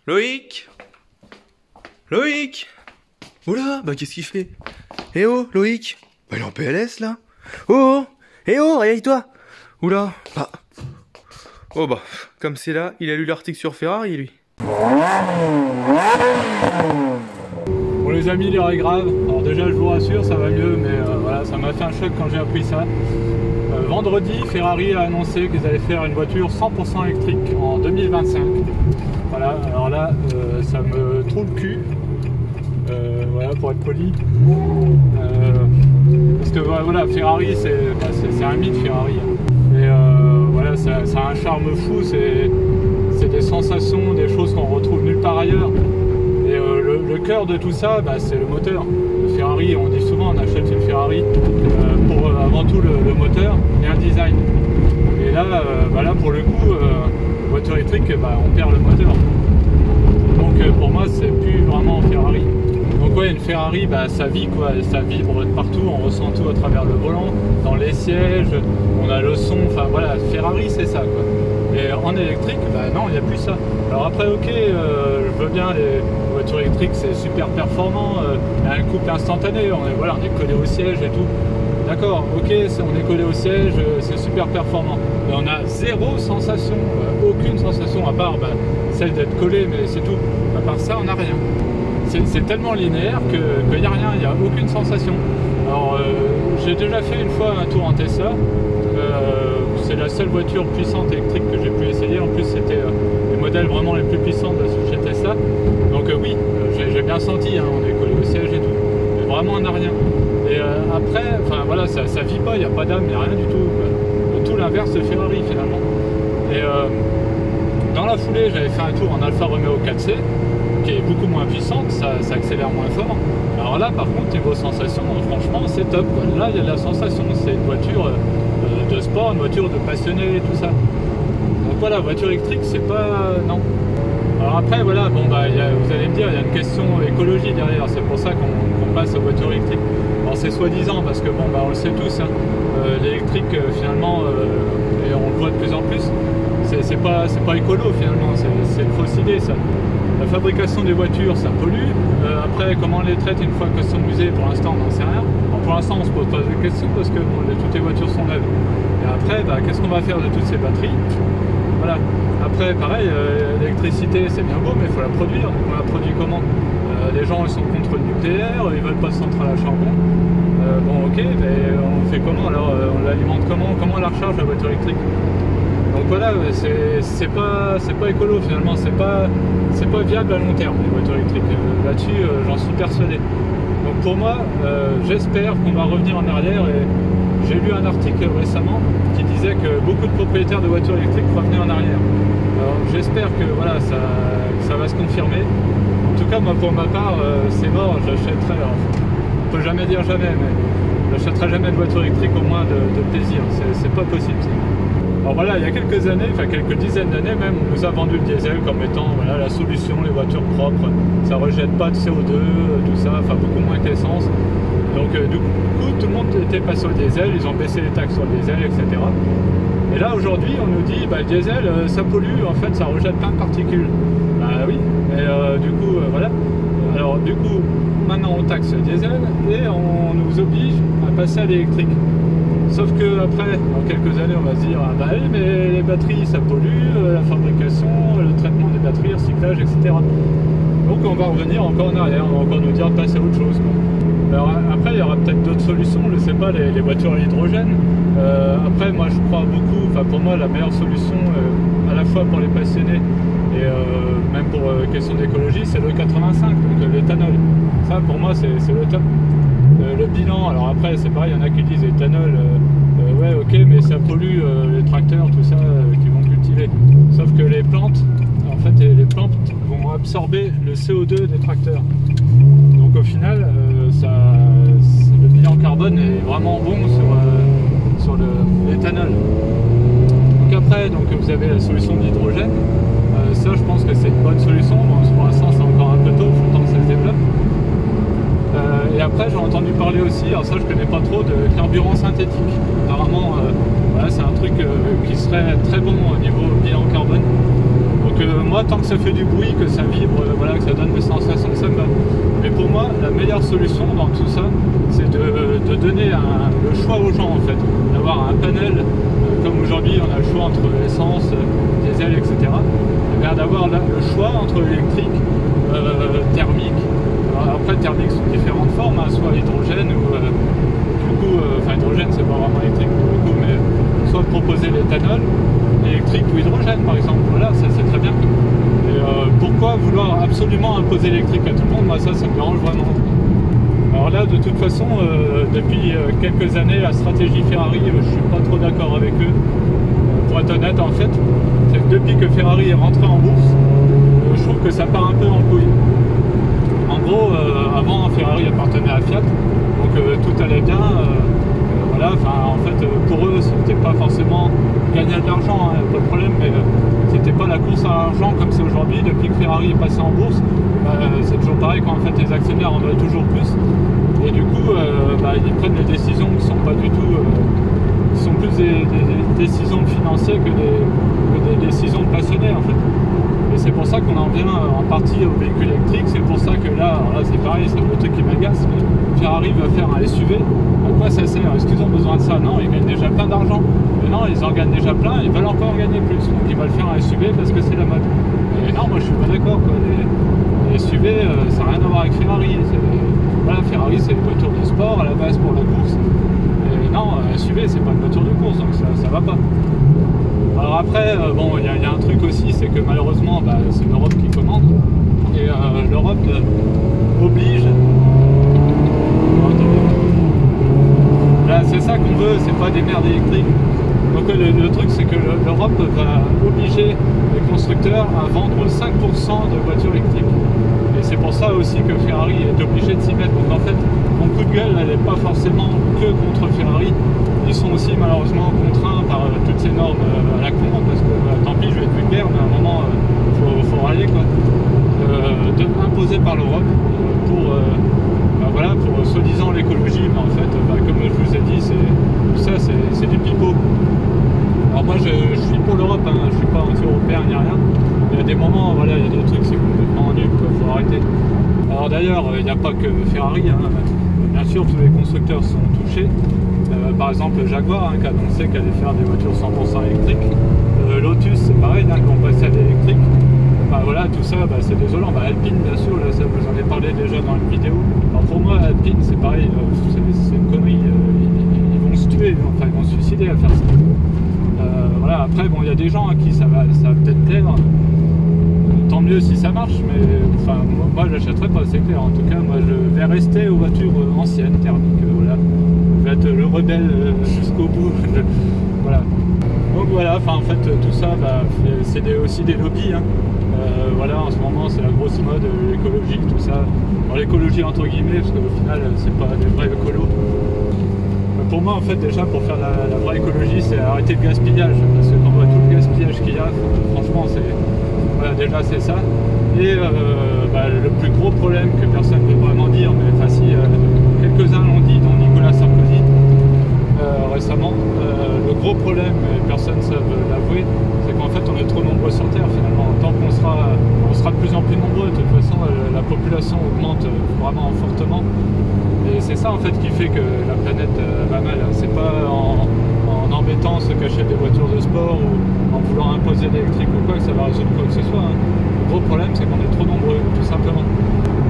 Loïc? Loïc? Oula, bah qu'est-ce qu'il fait? Eh oh, Loïc? Bah il est en PLS là. Oh! Eh oh, réveille-toi! Oula, bah... Oh bah, comme c'est là, il a lu l'article sur Ferrari lui. Bon les amis, l'heure est grave. Alors déjà je vous rassure, ça va mieux, mais voilà, ça m'a fait un choc quand j'ai appris ça. Vendredi, Ferrari a annoncé qu'ils allaient faire une voiture 100% électrique en 2025. Voilà, alors là, ça me trouve le cul. Voilà, pour être poli. Parce que voilà, Ferrari, c'est un mythe Ferrari. Et voilà, ça a un charme fou, c'est des sensations, des choses qu'on retrouve nulle part ailleurs. Et le cœur de tout ça, bah, c'est le moteur. Le Ferrari, on dit souvent on achète une Ferrari pour avant tout le moteur et un design. Et là, bah là pour le coup, voiture électrique, bah, on perd le moteur. Donc pour moi, c'est plus vraiment Ferrari. Donc ouais, une Ferrari, bah, ça vit quoi, ça vibre de partout, on ressent tout à travers le volant, dans les sièges, on a le son, enfin voilà, Ferrari c'est ça quoi. Et en électrique, bah non, il n'y a plus ça. Alors après, ok, je veux bien, les voitures électriques c'est super performant, il y a un couple instantané, on est collé au siège et tout. D'accord, ok, on est collé au siège, c'est super performant. Mais on a zéro sensation, aucune sensation, à part bah, celle d'être collé, mais c'est tout. À part ça, on n'a rien. C'est tellement linéaire qu'il n'y a rien, il n'y a aucune sensation. Alors j'ai déjà fait une fois un tour en Tesla. C'est la seule voiture puissante électrique que j'ai pu essayer. En plus c'était les modèles vraiment les plus puissants de chez Tesla. Donc oui, j'ai bien senti, hein, on est collé au siège et tout. Mais vraiment on n'a rien. Et après, enfin voilà, ça vit pas, il n'y a pas d'âme, il n'y a rien du tout. Tout l'inverse de Ferrari finalement. Et dans la foulée, j'avais fait un tour en Alfa Romeo 4C. Qui est beaucoup moins puissante, ça accélère moins fort. Alors là par contre niveau sensation, franchement c'est top quoi. Là il y a de la sensation, c'est une voiture de sport, une voiture de passionné et tout ça. Donc voilà, voiture électrique c'est pas... non. Alors après voilà, bon bah vous allez me dire, il y a une question écologie derrière, c'est pour ça qu'on passe aux voitures électriques. Alors c'est soi-disant parce que bon bah on le sait tous, hein, l'électrique finalement, et on le voit de plus en plus, c'est pas écolo finalement, c'est une fausse idée ça. La fabrication des voitures, ça pollue. Après, comment on les traite une fois qu'elles sont usées, pour l'instant, on n'en sait rien. Bon, pour l'instant, on se pose pas de questions parce que bon, toutes les voitures sont neuves. Et après, bah, qu'est-ce qu'on va faire de toutes ces batteries? Voilà. Après, pareil, l'électricité, c'est bien beau, mais il faut la produire. On la produit comment? Les gens, ils sont contre le nucléaire, ils veulent pas de centrale à charbon. Bon, ok, mais on fait comment? Alors, on l'alimente comment? Comment on la recharge, la voiture électrique? Donc voilà, c'est pas écolo finalement, c'est pas viable à long terme les voitures électriques. Là-dessus, j'en suis persuadé. Donc pour moi, j'espère qu'on va revenir en arrière. Et j'ai lu un article récemment qui disait que beaucoup de propriétaires de voitures électriques revenaient en arrière. Alors j'espère que voilà, ça va se confirmer. En tout cas, moi pour ma part, c'est mort, j'achèterai. On peut jamais dire jamais, mais j'achèterai jamais de voiture électrique au moins de plaisir. C'est pas possible. Alors voilà, il y a quelques années, enfin quelques dizaines d'années même, on nous a vendu le diesel comme étant voilà, la solution, les voitures propres, ça rejette pas de CO2, tout ça, enfin beaucoup moins que l'essence. Donc du coup, tout le monde était passé au diesel, ils ont baissé les taxes sur le diesel, etc. Et là aujourd'hui, on nous dit, bah, le diesel, ça pollue, en fait, ça rejette plein de particules. Bah oui, et du coup, voilà. Alors du coup, maintenant on taxe le diesel et on nous oblige à passer à l'électrique. Sauf que après, dans quelques années, on va se dire ah bah oui, mais les batteries ça pollue, la fabrication, le traitement des batteries, recyclage, etc. Donc on va revenir encore en arrière, on va encore nous dire de passer à autre chose, quoi. Alors après, il y aura peut-être d'autres solutions, je ne sais pas, les voitures à l'hydrogène. Après, moi je crois beaucoup, enfin pour moi la meilleure solution, à la fois pour les passionnés et même pour question d'écologie, c'est le 85, donc l'éthanol. Ça pour moi c'est le top. Le bilan, alors après c'est pareil, il y en a qui disent éthanol, ouais ok, mais ça pollue les tracteurs, tout ça, qui vont cultiver. Sauf que les plantes, en fait les plantes vont absorber le CO2 des tracteurs. Donc au final, le bilan carbone est vraiment bon sur l'éthanol. Donc après, vous avez la solution d'hydrogène. Ça je pense que c'est une bonne solution. Bon, pour l'instant c'est encore un peu tôt, il faut le temps que ça se développe. Et après j'ai entendu parler aussi, alors ça je connais pas trop, de carburant synthétique. Apparemment voilà, c'est un truc qui serait très bon au niveau bilan carbone. Donc Donc moi, tant que ça fait du bruit, que ça vibre, voilà, que ça donne des sensations, ça me va. Mais pour moi, la meilleure solution dans tout ça, c'est de donner le choix aux gens en fait, d'avoir un panel, comme aujourd'hui on a le choix entre essence, diesel, etc. Et bien d'avoir le choix entre électrique, thermique. Alors, après, thermique sous différentes formes, hein, soit hydrogène ou enfin hydrogène c'est pas vraiment électrique pour le coup, mais soit proposer l'éthanol, électrique ou hydrogène par exemple, voilà, ça c'est très bien. Et pourquoi vouloir absolument imposer l'électrique à tout le monde? Moi ça me dérange vraiment. Alors là, de toute façon, depuis quelques années, la stratégie Ferrari, je suis pas trop d'accord avec eux. Pour être honnête, en fait, c'est que depuis que Ferrari est rentré en bourse, je trouve que ça part un peu en couille. En gros, avant, Ferrari appartenait à Fiat, donc tout allait bien. Voilà, enfin, en fait, pour eux, c'était pas forcément gagner de l'argent, hein, pas de problème, mais c'était pas la course à l'argent comme c'est aujourd'hui. Depuis que Ferrari est passé en bourse, c'est toujours pareil, quand en fait les actionnaires en veulent toujours plus, et du coup, ils prennent des décisions qui sont pas du tout, qui sont plus des décisions financières que des décisions de passionnés en fait. Et c'est pour ça qu'on en vient en partie aux véhicules électriques. C'est pour ça que là c'est pareil, c'est le truc qui m'agace, mais Ferrari va faire un SUV. À quoi ça sert? Est-ce qu'ils ont besoin de ça? Non, ils gagnent déjà plein d'argent. Mais non, ils en gagnent déjà plein, ils veulent encore gagner plus. Donc ils veulent faire un SUV parce que c'est la mode. Et non, moi je suis pas d'accord quoi. Les SUV, ça n'a rien à voir avec Ferrari. Voilà, Ferrari c'est une voiture de sport à la base pour la course. Et non, SUV c'est pas une voiture de course, donc ça va pas. Alors après, bon, il y a un truc aussi, c'est que malheureusement, c'est l'Europe qui commande. Et l'Europe oblige... Là, c'est ça qu'on veut, c'est pas des merdes électriques. Donc le truc, c'est que l'Europe va obliger les constructeurs à vendre 5% de voitures électriques. Et c'est pour ça aussi que Ferrari est obligé de s'y mettre. Donc en fait, mon coup de gueule, elle n'est pas forcément que contre Ferrari. Ils sont aussi malheureusement contraints par toutes ces normes à la con, parce que tant pis, je vais être vulgaire, mais à un moment, faut râler quoi. Imposé par l'Europe pour soi-disant l'écologie, mais en fait, comme je vous ai dit, c'est du pipeau. Alors moi, je suis pour l'Europe, hein, je suis pas anti-européen ni rien. Il y a des moments, voilà, il y a des trucs, c'est complètement nul, quoi, faut arrêter. Alors d'ailleurs, il n'y a pas que Ferrari, hein, bien sûr, tous les constructeurs sont touchés. Par exemple, Jaguar, hein, qui a annoncé qu'elle allait faire des voitures 100% électriques. Lotus, c'est pareil, hein, qui ont passé à l'électrique. Voilà, tout ça, c'est désolant. Alpine, bien sûr, là, ça vous en ai parlé déjà dans une vidéo. Alors pour moi, Alpine, c'est pareil, c'est une connerie. Ils vont se tuer, enfin, ils vont se suicider à faire ça. Voilà, après, bon, il y a des gens à qui ça va peut-être plaire. Tant mieux si ça marche, mais enfin, moi j'achèterai pas, c'est clair. En tout cas, moi je vais rester aux voitures anciennes, thermiques. Voilà. Je vais être le rebelle jusqu'au bout. Voilà. Donc voilà, en fait, tout ça, c'est aussi des lobbies. Hein. Voilà, en ce moment, c'est la grosse mode, l'écologie, tout ça. Alors, l'écologie entre guillemets, parce qu'au final, c'est pas des vrais écolos. Pour moi, en fait, déjà, pour faire la vraie écologie, c'est arrêter le gaspillage. Parce que quand on voit tout le gaspillage qu'il y a, franchement, voilà, déjà, c'est ça. Et le plus gros problème que personne ne veut vraiment dire, mais enfin, si quelques-uns l'ont dit, dont Nicolas Sarkozy, récemment, le gros problème, et personne ne veut l'avouer, c'est qu'en fait, on est trop nombreux sur Terre, finalement. Tant qu'on sera de plus en plus nombreux, de toute façon, la population augmente vraiment fortement. Et c'est ça en fait qui fait que la planète va mal. C'est pas en embêtant ceux qui achètent des voitures de sport ou en voulant imposer l'électrique ou quoi que ça va résoudre quoi que ce soit. Hein. Le gros problème c'est qu'on est trop nombreux, tout simplement.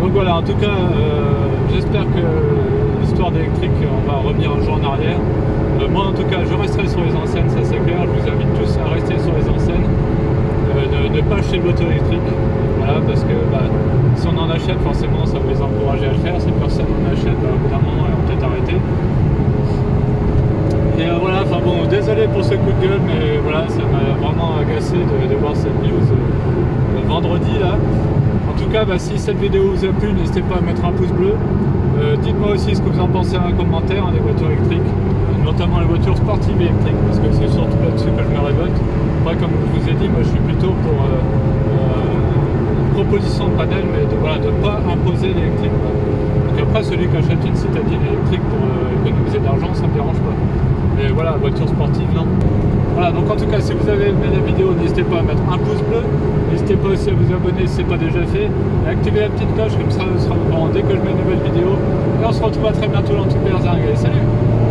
Donc voilà, en tout cas, j'espère que l'histoire d'électrique, on va revenir un jour en arrière. Moi en tout cas, je resterai sur les enseignes, ça c'est clair. Je vous invite tous à rester sur les enseignes. Ne pas acheter de voiture électrique. Voilà, parce que si on en achète, forcément, ça va les encourager à le faire. Si personne en achète, au bout d'un moment, ils vont peut-être arrêter. Et voilà, enfin bon, désolé pour ce coup de gueule, mais voilà, ça m'a vraiment agacé de voir cette news vendredi là. En tout cas, si cette vidéo vous a plu, n'hésitez pas à mettre un pouce bleu. Dites-moi aussi ce que vous en pensez en commentaire des voitures électriques, notamment les voitures sportives électriques, parce que c'est surtout là-dessus que je me révolte. Après, comme je vous ai dit, moi je suis plutôt pour proposition de panel, mais de ne pas imposer l'électrique. Donc après, celui qui achète une citadine électrique pour économiser de l'argent, ça me dérange pas. Mais voilà, voiture sportive, non. Voilà, donc en tout cas, si vous avez aimé la vidéo, n'hésitez pas à mettre un pouce bleu. N'hésitez pas aussi à vous abonner si ce n'est pas déjà fait. Et activer la petite cloche, comme ça, vous serez au courant dès que je mets une nouvelle vidéo. Et on se retrouve à très bientôt dans toutes les Allez, salut!